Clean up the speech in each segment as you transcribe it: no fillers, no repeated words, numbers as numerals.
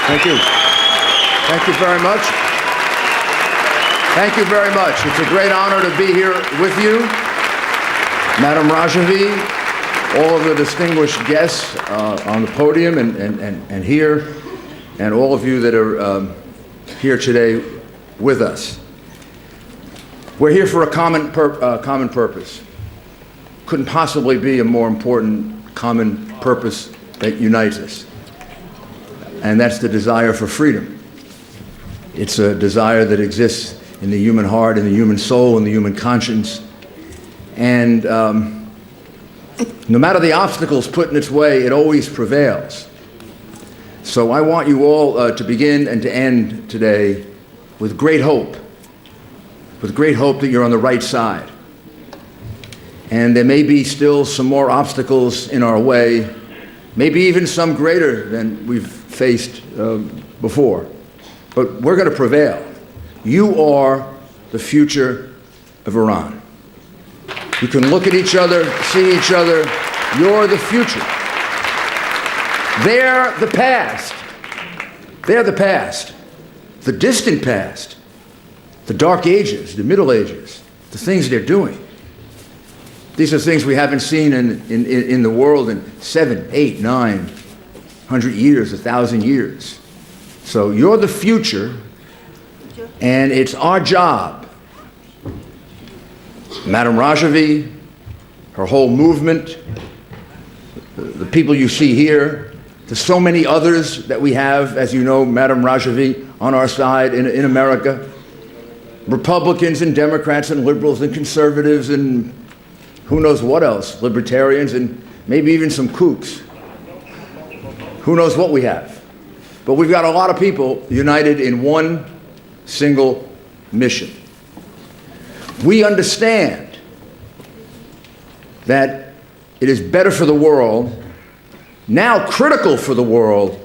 Thank you. Thank you very much. Thank you very much. It's a great honor to be here with you, Madam Rajavi, all of the distinguished guests on the podium and here, and all of you that are here today with us. We're here for a common purpose. Couldn't possibly be a more important common purpose that unites us. And that's the desire for freedom. It's a desire that exists in the human heart, in the human soul, in the human conscience. And no matter the obstacles put in its way, it always prevails. So I want you all to begin and to end today with great hope that you're on the right side. And there may be still some more obstacles in our way, maybe even some greater than we've faced before. But we're going to prevail. You are the future of Iran. You can look at each other, see each other. You're the future. They're the past. They're the past. The distant past. The Dark Ages, the Middle Ages, the things they're doing. These are things we haven't seen in the world in 7, 8, 900 years, 1,000 years. So you're the future, and it's our job. Madam Rajavi, her whole movement, the people you see here, there's so many others that we have, as you know, Madam Rajavi, on our side in America. Republicans and Democrats and liberals and conservatives and who knows what else, libertarians and maybe even some kooks. Who knows what we have. But we've got a lot of people united in one single mission. We understand that it is better for the world, now critical for the world,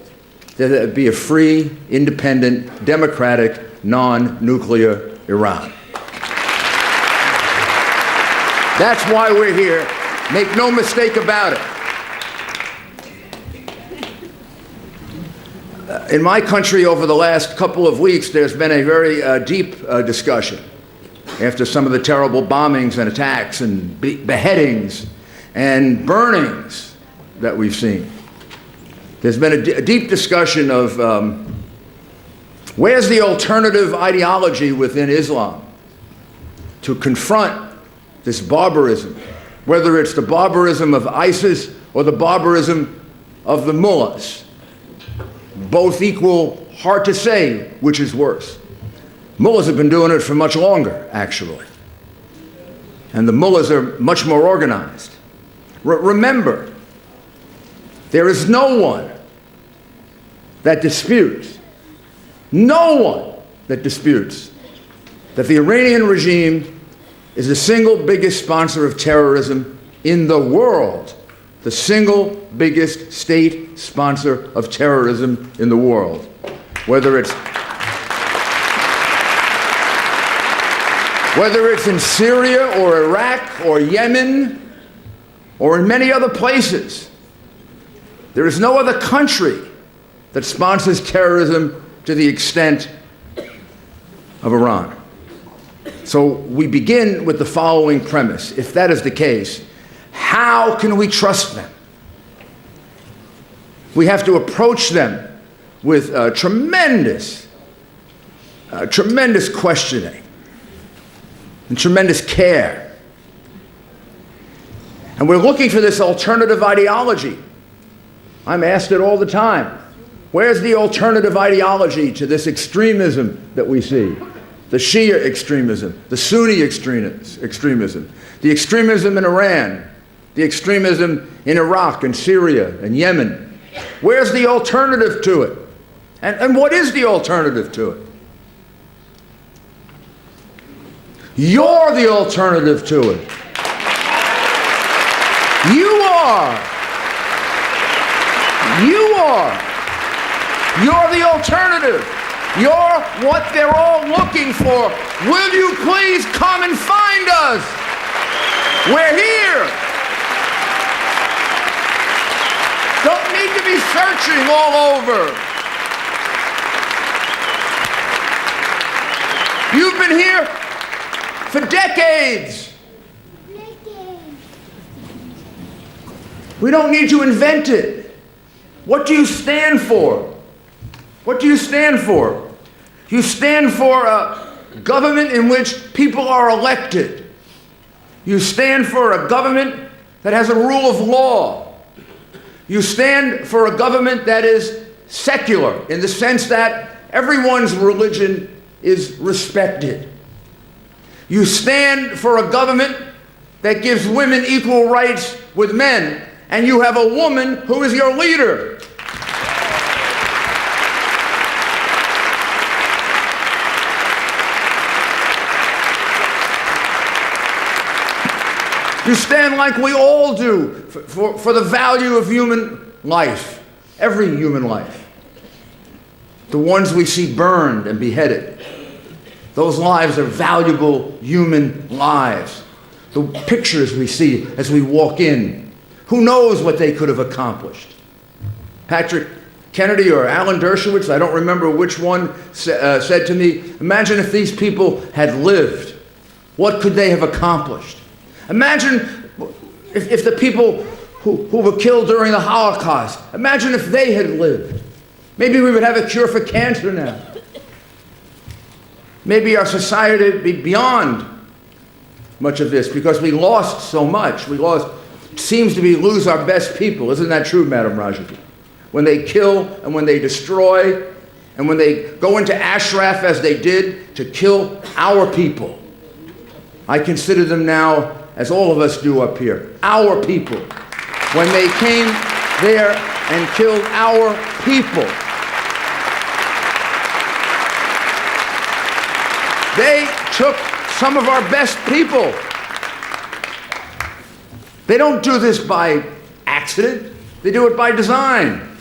that it be a free, independent, democratic, non-nuclear Iran. That's why we're here. Make no mistake about it. In my country, over the last couple of weeks, there's been a very deep discussion after some of the terrible bombings and attacks and beheadings and burnings that we've seen. There's been a deep discussion of where's the alternative ideology within Islam to confront this barbarism, whether it's the barbarism of ISIS or the barbarism of the mullahs. Both equal, hard to say which is worse. Mullahs have been doing it for much longer, actually. And the mullahs are much more organized. Remember, there is no one that disputes, that the Iranian regime is the single biggest sponsor of terrorism in the world. The single biggest state sponsor of terrorism in the world. Whether it's in Syria or Iraq or Yemen or in many other places. There is no other country that sponsors terrorism to the extent of Iran. So we begin with the following premise. If that is the case, how can we trust them? We have to approach them with tremendous questioning and tremendous care. And we're looking for this alternative ideology. I'm asked it all the time. Where's the alternative ideology to this extremism that we see? The Shia extremism, the Sunni extremism, the extremism in Iran, the extremism in Iraq and Syria and Yemen. Where's the alternative to it? And what is the alternative to it? You're the alternative to it. You are. You're the alternative. You're what they're all looking for. Will you please come and find us? We're here. Don't need to be searching all over. You've been here for decades. We don't need to invent it. What do you stand for? What do you stand for? You stand for a government in which people are elected. You stand for a government that has a rule of law. You stand for a government that is secular in the sense that everyone's religion is respected. You stand for a government that gives women equal rights with men, and you have a woman who is your leader. You stand like we all do for the value of human life, every human life. The ones we see burned and beheaded. Those lives are valuable human lives. The pictures we see as we walk in, who knows what they could have accomplished? Patrick Kennedy or Alan Dershowitz, I don't remember which one, said to me, imagine if these people had lived. What could they have accomplished? Imagine if the people who were killed during the Holocaust, imagine if they had lived. Maybe we would have a cure for cancer now. Maybe our society would be beyond much of this because we lost so much. Seems to be lose our best people. Isn't that true, Madam Rajavi? When they kill and when they destroy and when they go into Ashraf as they did to kill our people. I consider them now, as all of us do up here, our people. When they came there and killed our people. They took some of our best people. They don't do this by accident. They do it by design.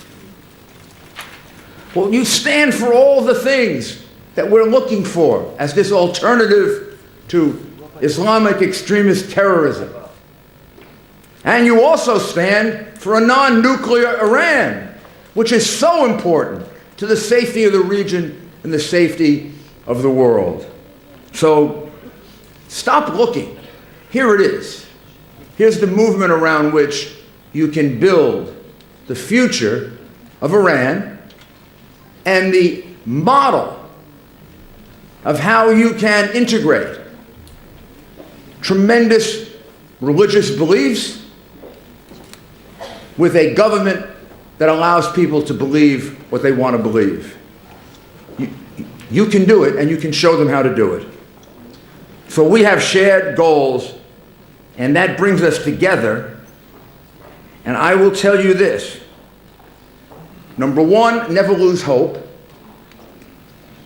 Well, you stand for all the things that we're looking for as this alternative to Islamic extremist terrorism. And you also stand for a non-nuclear Iran, which is so important to the safety of the region and the safety of the world. So stop looking. Here it is. Here's the movement around which you can build the future of Iran and the model of how you can integrate tremendous religious beliefs with a government that allows people to believe what they want to believe. You can do it, and you can show them how to do it. So we have shared goals, and that brings us together. And I will tell you this. Number one, never lose hope.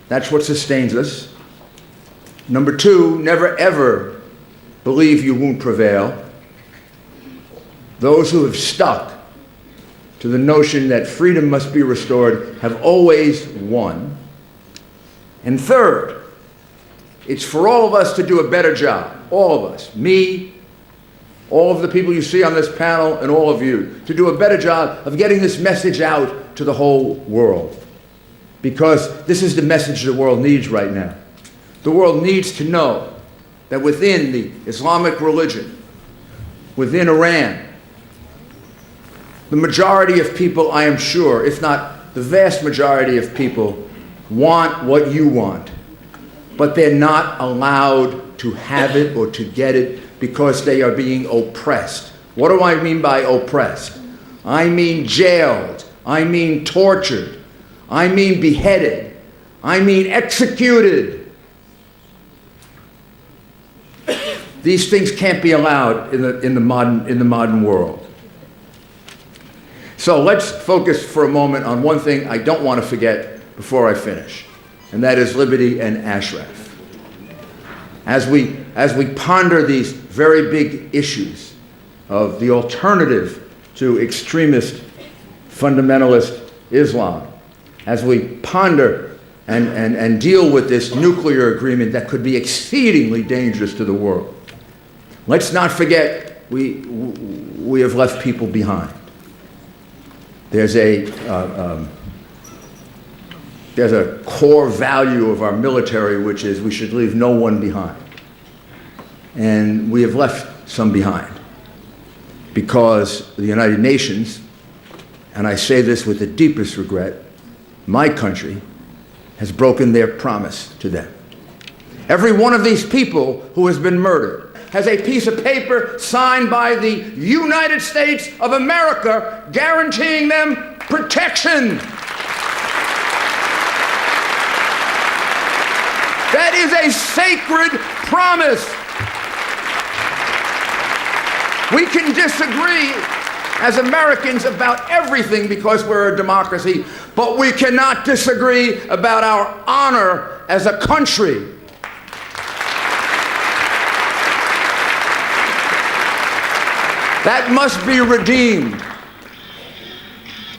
That's what sustains us. Number two, never ever believe you won't prevail. Those who have stuck to the notion that freedom must be restored have always won. And third, it's for all of us to do a better job. All of us. Me, all of the people you see on this panel, and all of you, to do a better job of getting this message out to the whole world. Because this is the message the world needs right now. The world needs to know that within the Islamic religion, within Iran, the majority of people, I am sure, if not the vast majority of people, want what you want. But they're not allowed to have it or to get it because they are being oppressed. What do I mean by oppressed? I mean jailed. I mean tortured. I mean beheaded. I mean executed. These things can't be allowed in the modern world. So let's focus for a moment on one thing I don't want to forget before I finish, and that is liberty and Ashraf. As we ponder these very big issues of the alternative to extremist fundamentalist Islam, as we ponder and deal with this nuclear agreement that could be exceedingly dangerous to the world, let's not forget we have left people behind. There's there's a core value of our military, which is we should leave no one behind. And we have left some behind because the United Nations, and I say this with the deepest regret, my country has broken their promise to them. Every one of these people who has been murdered has a piece of paper signed by the United States of America guaranteeing them protection. That is a sacred promise. We can disagree as Americans about everything because we're a democracy, but we cannot disagree about our honor as a country. That must be redeemed.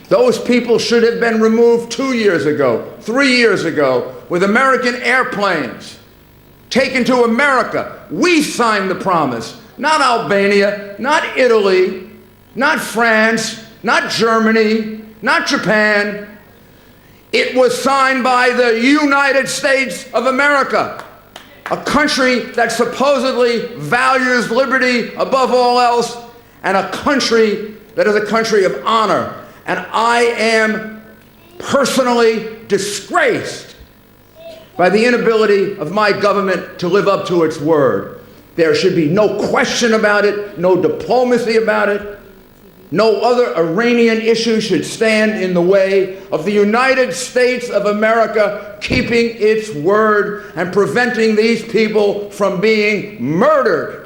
Those people should have been removed 2 years ago, 3 years ago, with American airplanes taken to America. We signed the promise, not Albania, not Italy, not France, not Germany, not Japan. It was signed by the United States of America, a country that supposedly values liberty above all else, and a country that is a country of honor. And I am personally disgraced by the inability of my government to live up to its word. There should be no question about it, no diplomacy about it. No other Iranian issue should stand in the way of the United States of America keeping its word and preventing these people from being murdered.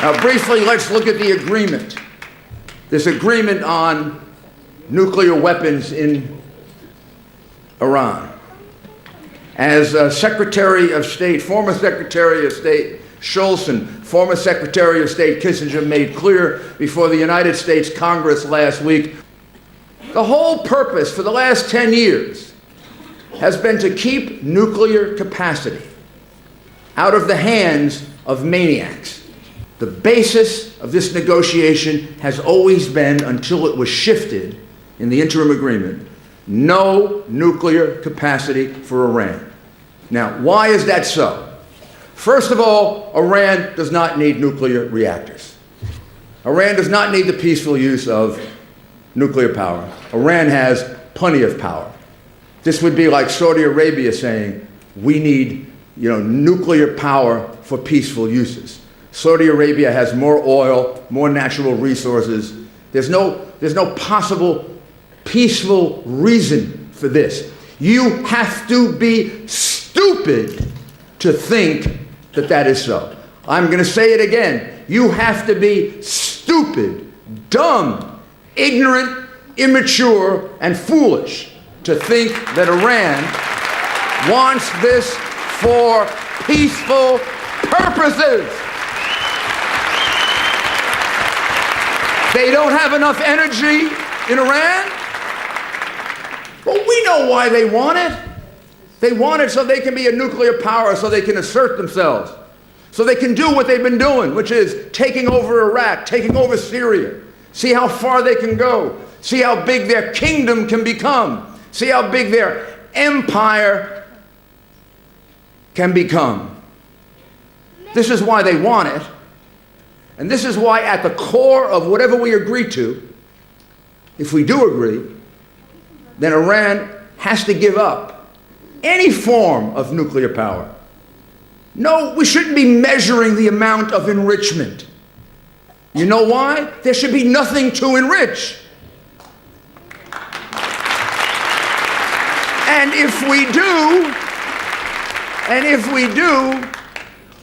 Now, briefly, let's look at the agreement. This agreement on nuclear weapons in Iran. As Secretary of State, former Secretary of State Shultz and former Secretary of State Kissinger made clear before the United States Congress last week, the whole purpose for the last 10 years has been to keep nuclear capacity out of the hands of maniacs. The basis of this negotiation has always been, until it was shifted in the interim agreement, no nuclear capacity for Iran. Now, why is that so? First of all, Iran does not need nuclear reactors. Iran does not need the peaceful use of nuclear power. Iran has plenty of power. This would be like Saudi Arabia saying, we need, nuclear power for peaceful uses. Saudi Arabia has more oil, more natural resources. There's no possible peaceful reason for this. You have to be stupid to think that that is so. I'm going to say it again. You have to be stupid, dumb, ignorant, immature, and foolish to think that Iran wants this for peaceful purposes. They don't have enough energy in Iran. Well, we know why they want it. They want it so they can be a nuclear power, so they can assert themselves, so they can do what they've been doing, which is taking over Iraq, taking over Syria. See how far they can go. See how big their kingdom can become. See how big their empire can become. This is why they want it. And this is why at the core of whatever we agree to, if we do agree, then Iran has to give up any form of nuclear power. No, we shouldn't be measuring the amount of enrichment. You know why? There should be nothing to enrich. And if we do,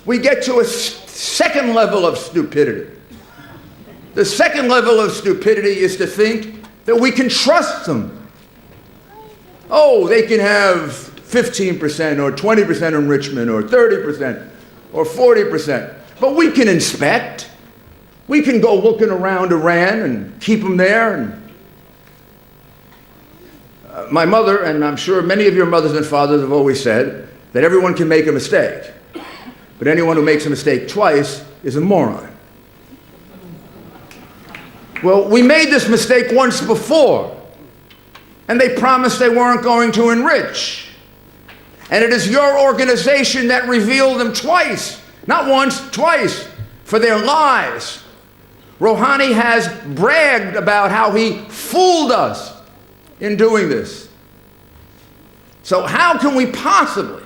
we get to a second level of stupidity. The second level of stupidity is to think that we can trust them. Oh, they can have 15% or 20% enrichment or 30% or 40%. But we can inspect. We can go looking around Iran and keep them there. And my mother, and I'm sure many of your mothers and fathers have always said that everyone can make a mistake. But anyone who makes a mistake twice is a moron. Well, we made this mistake once before, and they promised they weren't going to enrich. And it is your organization that revealed them twice, not once, twice, for their lies. Rouhani has bragged about how he fooled us in doing this. So how can we possibly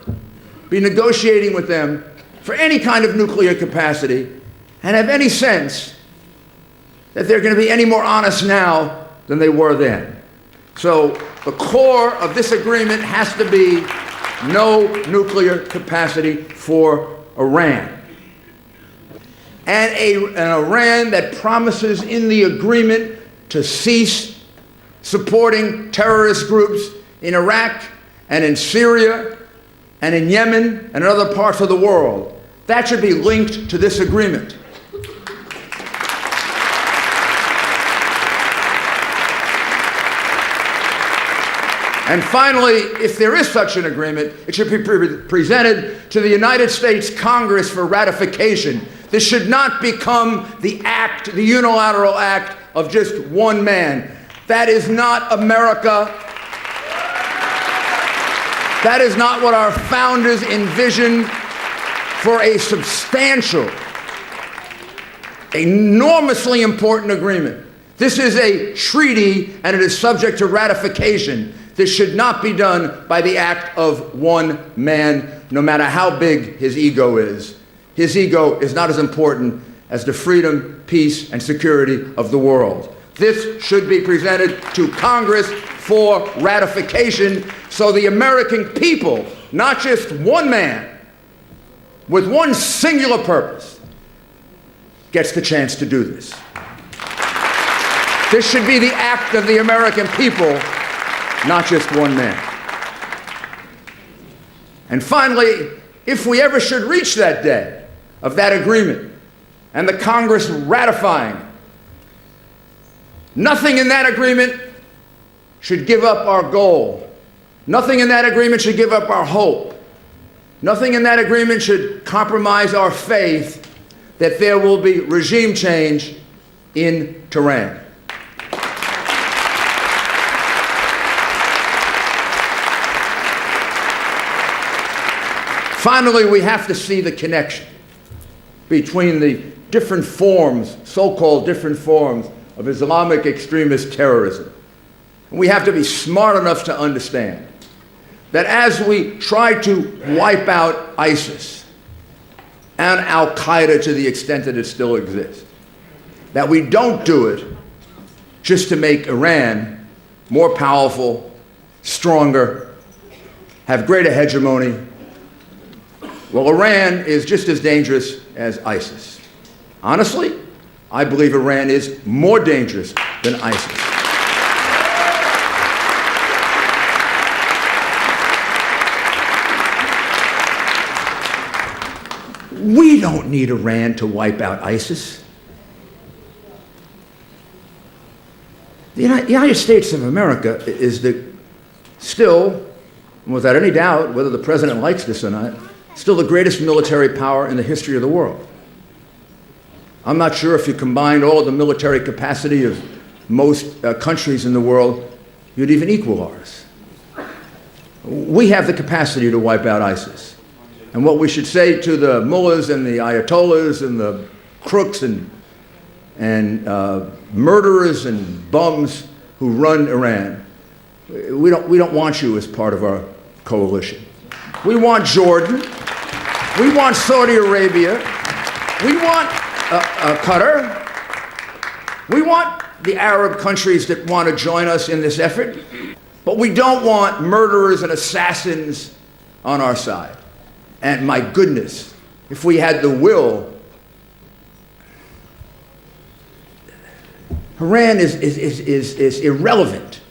be negotiating with them for any kind of nuclear capacity and have any sense that they're going to be any more honest now than they were then? So the core of this agreement has to be no nuclear capacity for Iran. And an Iran that promises in the agreement to cease supporting terrorist groups in Iraq and in Syria and in Yemen and in other parts of the world. That should be linked to this agreement. And finally, if there is such an agreement, it should be presented to the United States Congress for ratification. This should not become the act, the unilateral act of just one man. That is not America. That is not what our founders envisioned for a substantial, enormously important agreement. This is a treaty, and it is subject to ratification. This should not be done by the act of one man, no matter how big his ego is. His ego is not as important as the freedom, peace, and security of the world. This should be presented to Congress for ratification so the American people, not just one man, with one singular purpose, gets the chance to do this. This should be the act of the American people, not just one man. And finally, if we ever should reach that day of that agreement and the Congress ratifying, nothing in that agreement should give up our goal. Nothing in that agreement should give up our hope. Nothing in that agreement should compromise our faith that there will be regime change in Tehran. Finally, we have to see the connection between the different forms, so-called different forms, of Islamic extremist terrorism. We have to be smart enough to understand that as we try to wipe out ISIS and Al-Qaeda to the extent that it still exists, that we don't do it just to make Iran more powerful, stronger, have greater hegemony. Well, Iran is just as dangerous as ISIS. Honestly, I believe Iran is more dangerous than ISIS. We don't need Iran to wipe out ISIS. The United States of America is still, without any doubt, whether the president likes this or not, still the greatest military power in the history of the world. I'm not sure if you combined all the military capacity of most countries in the world, you'd even equal ours. We have the capacity to wipe out ISIS. And what we should say to the mullahs and the ayatollahs and the crooks and murderers and bums who run Iran, we don't want you as part of our coalition. We want Jordan. We want Saudi Arabia. We want Qatar. We want the Arab countries that want to join us in this effort. But we don't want murderers and assassins on our side. And my goodness, if we had the will, Iran is irrelevant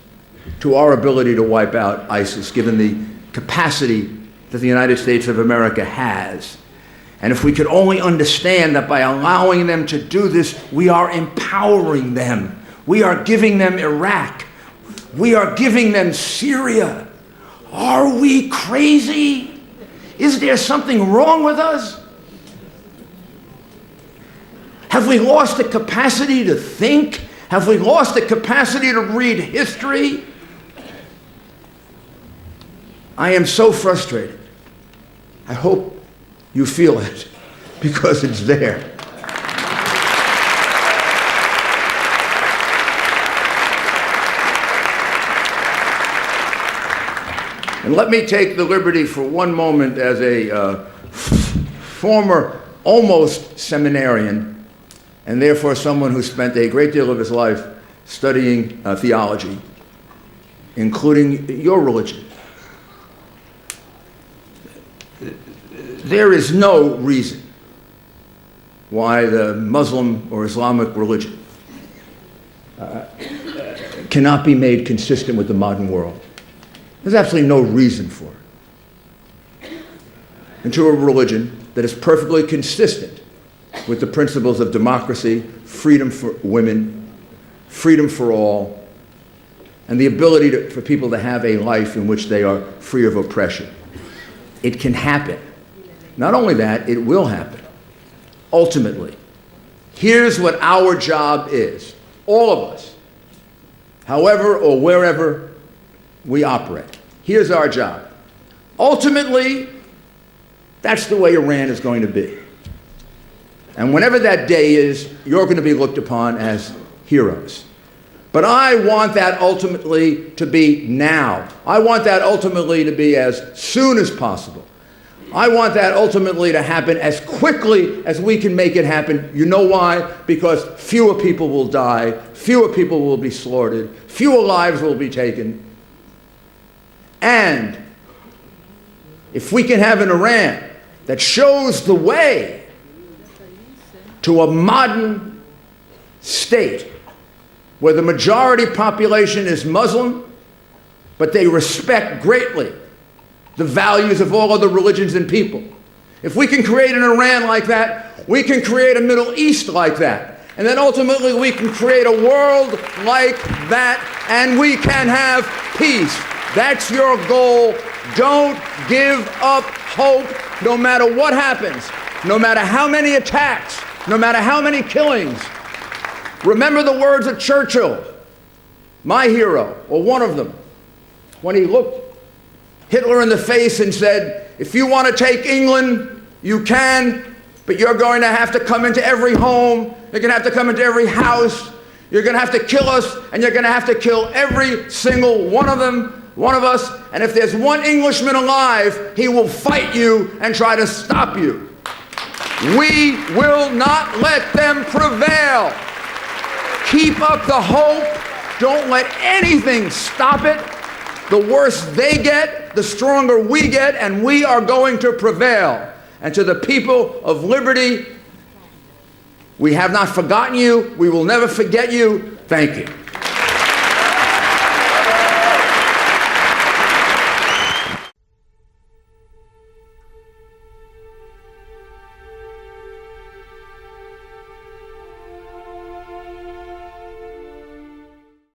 to our ability to wipe out ISIS, given the capacity that the United States of America has. And if we could only understand that by allowing them to do this, we are empowering them. We are giving them Iraq. We are giving them Syria. Are we crazy? Is there something wrong with us? Have we lost the capacity to think Have we lost the capacity to read history? I am so frustrated. I hope you feel it, because it's there. And let me take the liberty for one moment as a former almost seminarian, and therefore someone who spent a great deal of his life studying theology, including your religion. There is no reason why the Muslim or Islamic religion cannot be made consistent with the modern world. There's absolutely no reason for it. And to a religion that is perfectly consistent with the principles of democracy, freedom for women, freedom for all, and the ability for people to have a life in which they are free of oppression. It can happen. Not only that, it will happen. Ultimately, here's what our job is, all of us, however or wherever we operate. Here's our job. Ultimately, that's the way Iran is going to be. And whenever that day is, you're going to be looked upon as heroes. But I want that ultimately to be now. I want that ultimately to be as soon as possible. I want that ultimately to happen as quickly as we can make it happen. You know why? Because fewer people will die, fewer people will be slaughtered, fewer lives will be taken. And if we can have an Iran that shows the way to a modern state where the majority population is Muslim, but they respect greatly the values of all other religions and people. If we can create an Iran like that, we can create a Middle East like that. And then ultimately we can create a world like that, and we can have peace. That's your goal. Don't give up hope no matter what happens, no matter how many attacks, no matter how many killings. Remember the words of Churchill, my hero, or one of them, when he looked Hitler in the face and said, if you want to take England, you can, but you're going to have to come into every home, you're going to have to come into every house, you're going to have to kill us, and you're going to have to kill every single one of us, and if there's one Englishman alive, he will fight you and try to stop you. We will not let them prevail. Keep up the hope. Don't let anything stop it. The worse they get, the stronger we get, and we are going to prevail. And to the people of liberty, we have not forgotten you. We will never forget you. Thank you.